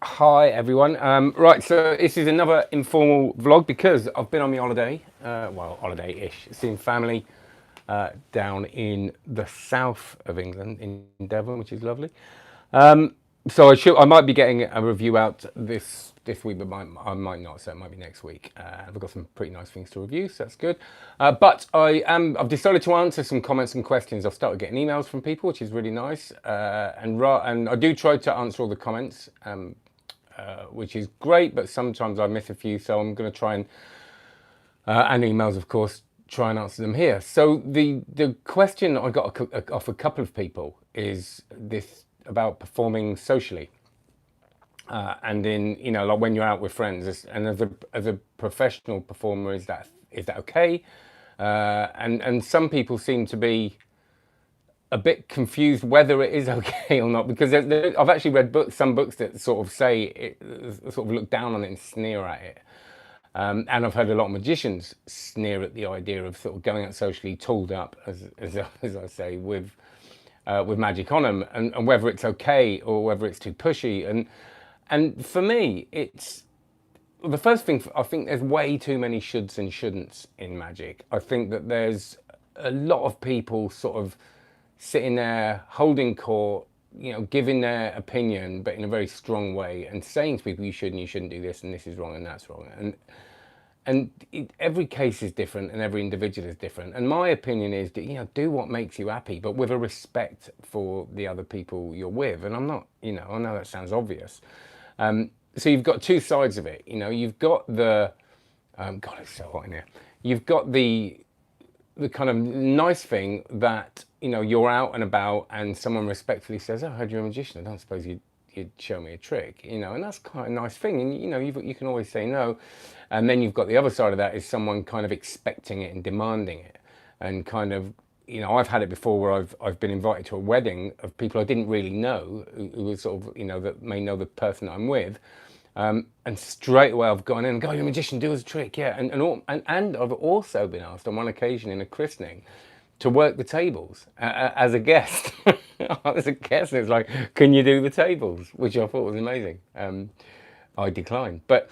Hi everyone. Right, so this is another informal vlog because I've been on my holiday, well, holiday-ish, seeing family down in the south of England, in Devon, which is lovely. So I might be getting a review out this week, but I might not. So it might be next week. I've got some pretty nice things to review, so that's good. But I've decided to answer some comments and questions. I've started getting emails from people, which is really nice, and I do try to answer all the comments. Which is great, but sometimes I miss a few, so I'm going to try and emails, of course, try and answer them here. So the question I got off a couple of people is this about performing socially, and in like when you're out with friends, and as a professional performer, is that okay? And some people seem to be a bit confused whether it is okay or not, because I've actually read some books that sort of say it, sort of look down on it and sneer at it. And I've heard a lot of magicians sneer at the idea of sort of going out socially tooled up, as I say, with magic on them, and whether it's okay or whether it's too pushy. And for me, it's the first thing. I think there's way too many shoulds and shouldn'ts in magic. I think that there's a lot of people sort of sitting there holding court, giving their opinion, but in a very strong way, and saying to people, you shouldn't do this, and this is wrong, and that's wrong. Every case is different, and every individual is different. And my opinion is that, do what makes you happy, but with a respect for the other people you're with. And I'm not, I know that sounds obvious. So you've got two sides of it. You've got the, God, it's so hot in here. You've got the kind of nice thing that you're out and about and someone respectfully says, "Oh, I heard you're a magician. I don't suppose you'd show me a trick," and that's kind of a nice thing. And you can always say no. And then you've got the other side of that is someone kind of expecting it and demanding it, and kind of I've had it before where I've been invited to a wedding of people I didn't really know, who was sort of that may know the person that I'm with. And straight away I've gone in and go, "You're a magician, do us a trick," yeah. And I've also been asked on one occasion in a christening to work the tables as a guest. As a guest, it's like, "Can you do the tables?" Which I thought was amazing. I declined, but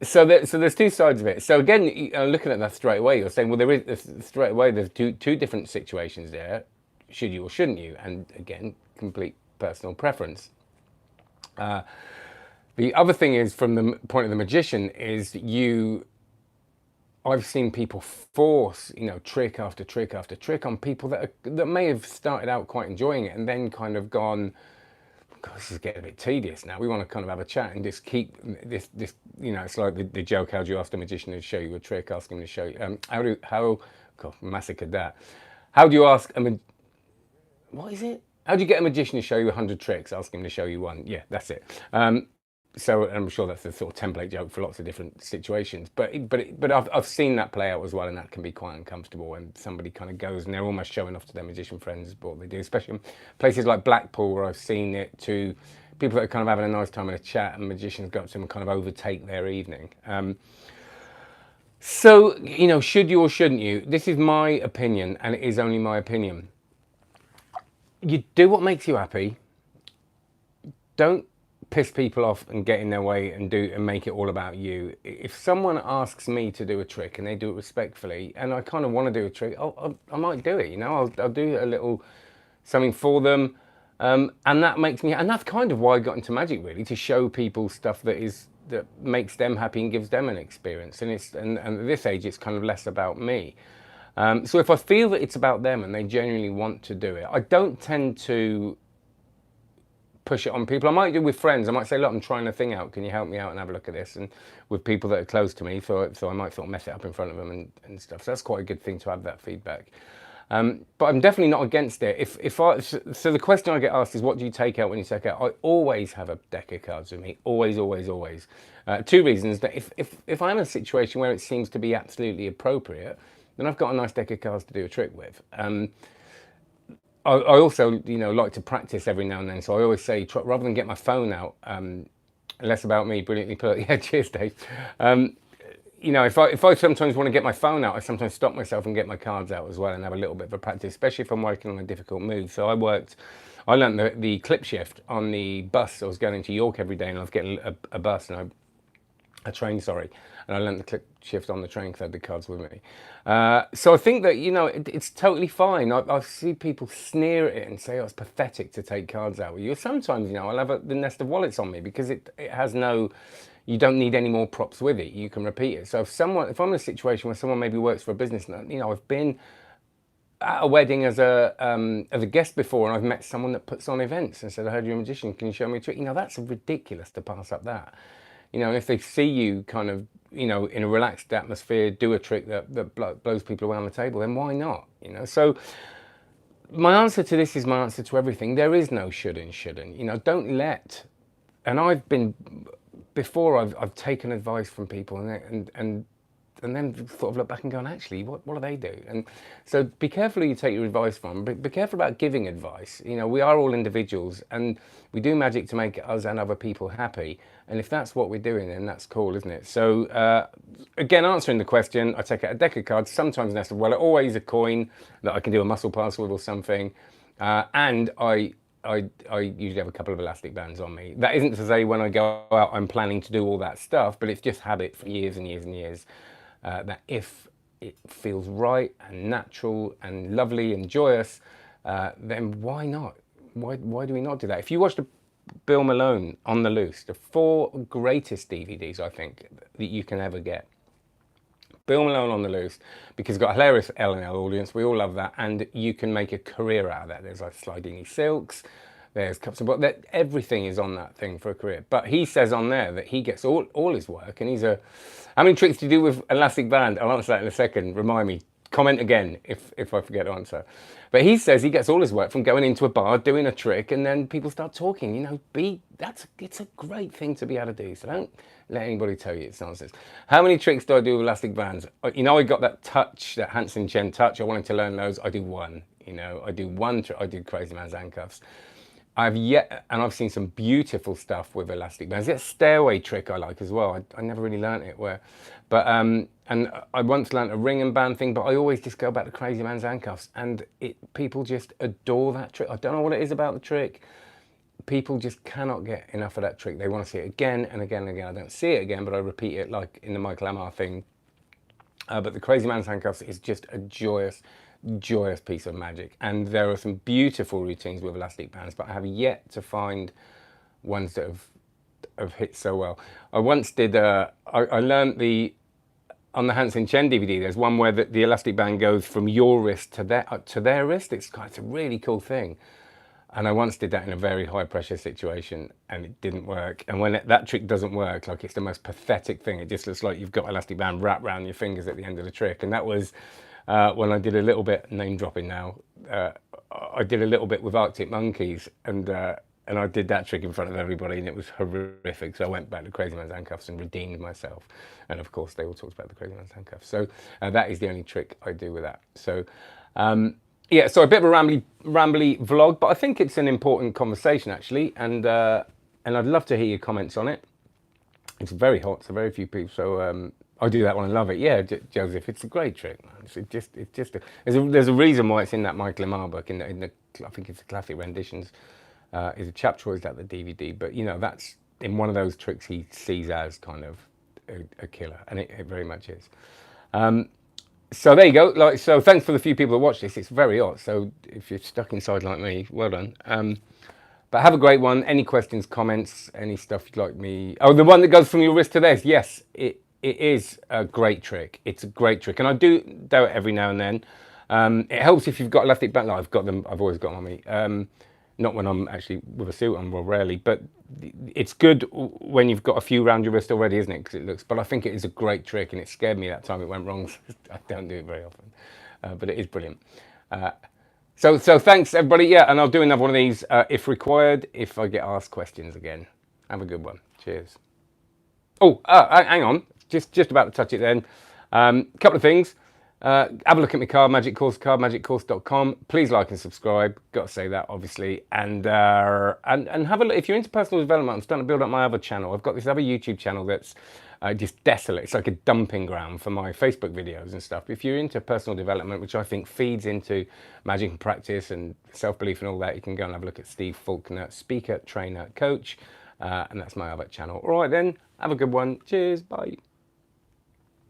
so there's two sides of it. So again, looking at that straight away, you're saying, well, straight away there's two different situations there. Should you or shouldn't you? And again, complete personal preference. The other thing is, from the point of the magician, is I've seen people force, trick after trick after trick on people that may have started out quite enjoying it and then kind of gone, "God, this is getting a bit tedious now. We want to kind of have a chat and just keep this. It's like the joke: how do you ask a magician to show you a trick? Ask him to show you. God, massacred that. How do you ask what is it? How do you get a magician to show you 100 tricks? Ask him to show you one. Yeah, that's it. So I'm sure that's a sort of template joke for lots of different situations, but I've seen that play out as well, and that can be quite uncomfortable when somebody kind of goes and they're almost showing off to their magician friends what they do, especially in places like Blackpool, where I've seen it to people that are kind of having a nice time in a chat, and magicians go up to them and kind of overtake their evening. So should you or shouldn't you? This is my opinion, and it is only my opinion. You do what makes you happy. Don't piss people off and get in their way and make it all about you. If someone asks me to do a trick and they do it respectfully, and I kind of want to do a trick, I might do it. I'll do a little something for them, and that makes me. And that's kind of why I got into magic, really, to show people stuff that makes them happy and gives them an experience. And at this age, it's kind of less about me. So if I feel that it's about them and they genuinely want to do it, I don't tend to push it on people. I might do with friends. I might say, "Look, I'm trying a thing out. Can you help me out and have a look at this?" And with people that are close to me, so I might sort of mess it up in front of them and stuff. So that's quite a good thing to have that feedback. But I'm definitely not against it. So the question I get asked is, what do you take out when you take out? I always have a deck of cards with me. Always, always, always. Two reasons: that if I'm in a situation where it seems to be absolutely appropriate, then I've got a nice deck of cards to do a trick with. I also, like to practice every now and then. So I always say, rather than get my phone out, less about me, brilliantly put. Yeah, cheers, Dave. If I sometimes want to get my phone out, I sometimes stop myself and get my cards out as well and have a little bit of a practice, especially if I'm working on a difficult move. So I I learned the clip shift on the bus. I was going into York every day, and I was getting a bus, and a train, sorry, and I learned the clip shift on the train because I had the cards with me. So I think that, you know, it's totally fine. I see people sneer at it and say, oh, it's pathetic to take cards out with you. Sometimes, you know, I'll have the nest of wallets on me because it has no, you don't need any more props with it. You can repeat it. So if I'm in a situation where someone maybe works for a business, you know, I've been at a wedding as a guest before, and I've met someone that puts on events and said, I heard you're a magician, can you show me a trick? You know, that's ridiculous to pass up that. You know, and if they see you kind of, you know, in a relaxed atmosphere, do a trick that blows people away on the table, then why not? You know, so my answer to this is my answer to everything. There is no should and shouldn't. You know, don't let, and I've been, before I've taken advice from people and then sort of look back and go, actually, what do they do? And so be careful who you take your advice from. Be careful about giving advice. You know, we are all individuals, and we do magic to make us and other people happy. And if that's what we're doing, then that's cool, isn't it? So again, answering the question, I take out a deck of cards, sometimes nest of wallet, always a coin that I can do a muscle pass with or something. And I usually have a couple of elastic bands on me. That isn't to say when I go out I'm planning to do all that stuff, but it's just habit for years and years and years. That if it feels right and natural and lovely and joyous, then why not? Why do we not do that? If you watch the Bill Malone On the Loose, the 4 greatest DVDs I think that you can ever get. Bill Malone On the Loose, because it's got a hilarious L&L audience, we all love that, and you can make a career out of that. There's like Slidini Silks, there's Cups and Bottles, everything is on that thing for a career. But he says on there that he gets all his work, and he's a, how many tricks do you do with elastic band? I'll answer that in a second, remind me. Comment again if I forget to answer. But he says he gets all his work from going into a bar, doing a trick, and then people start talking. You know, it's a great thing to be able to do. So don't let anybody tell you it's nonsense. How many tricks do I do with elastic bands? You know, I got that touch, that Hansen Chen touch. I wanted to learn those. I do one. You know, I do one trick. I do Crazy Man's handcuffs. I've seen some beautiful stuff with elastic bands. That stairway trick I like as well. I never really learnt it and I once learnt a ring and band thing, but I always just go back to Crazy Man's handcuffs, and people just adore that trick. I don't know what it is about the trick. People just cannot get enough of that trick. They want to see it again and again and again. I don't see it again, but I repeat it like in the Michael Amar thing. But the Crazy Man's handcuffs is just a joyous piece of magic, and there are some beautiful routines with elastic bands, but I have yet to find ones that have hit so well. I once did I learned on the Hansen Chen DVD, there's one where the elastic band goes from your wrist to their wrist. It's a really cool thing, and I once did that in a very high pressure situation, and it didn't work. And when that trick doesn't work, like, it's the most pathetic thing. It just looks like you've got elastic band wrapped around your fingers at the end of the trick. And that was when I did a little bit, name dropping now, I did a little bit with Arctic Monkeys, and I did that trick in front of everybody, and it was horrific. So I went back to Crazy Man's handcuffs and redeemed myself. And of course, they all talked about the Crazy Man's handcuffs. So that is the only trick I do with that. So yeah, so a bit of a rambly vlog, but I think it's an important conversation actually, and I'd love to hear your comments on it. It's very hot, so very few people. So I do that one and love it. Yeah, Joseph, it's a great trick, man. There's a reason why it's in that Michael Amar book. I think it's the classic renditions. Is a chapter, or is that the DVD? But you know, that's in one of those tricks he sees as kind of a killer, and it very much is. So there you go. So thanks for the few people that watch this. It's very hot, so if you're stuck inside like me, well done. But have a great one. Any questions, comments, any stuff you'd like me... Oh, the one that goes from your wrist to theirs. Yes, it is a great trick. It's a great trick, and I do it every now and then. It helps if you've got elastic band. I've got them. I've always got them on me. Not when I'm actually with a suit on, well, rarely, but it's good when you've got a few around your wrist already, isn't it? Because it looks, but I think it is a great trick, and it scared me that time it went wrong. I don't do it very often, but it is brilliant. So thanks everybody. Yeah, and I'll do another one of these if required, if I get asked questions again. Have a good one. Cheers. Oh, hang on, just about to touch it then. Couple of things. Have a look at my card magic course, cardmagiccourse.com. Please like and subscribe. Got to say that, obviously. And have a look. If you're into personal development, I'm starting to build up my other channel. I've got this other YouTube channel that's just desolate. It's like a dumping ground for my Facebook videos and stuff. If you're into personal development, which I think feeds into magic and practice and self-belief and all that, you can go and have a look at Steve Faulkner, speaker, trainer, coach. And that's my other channel. All right then, have a good one. Cheers, bye.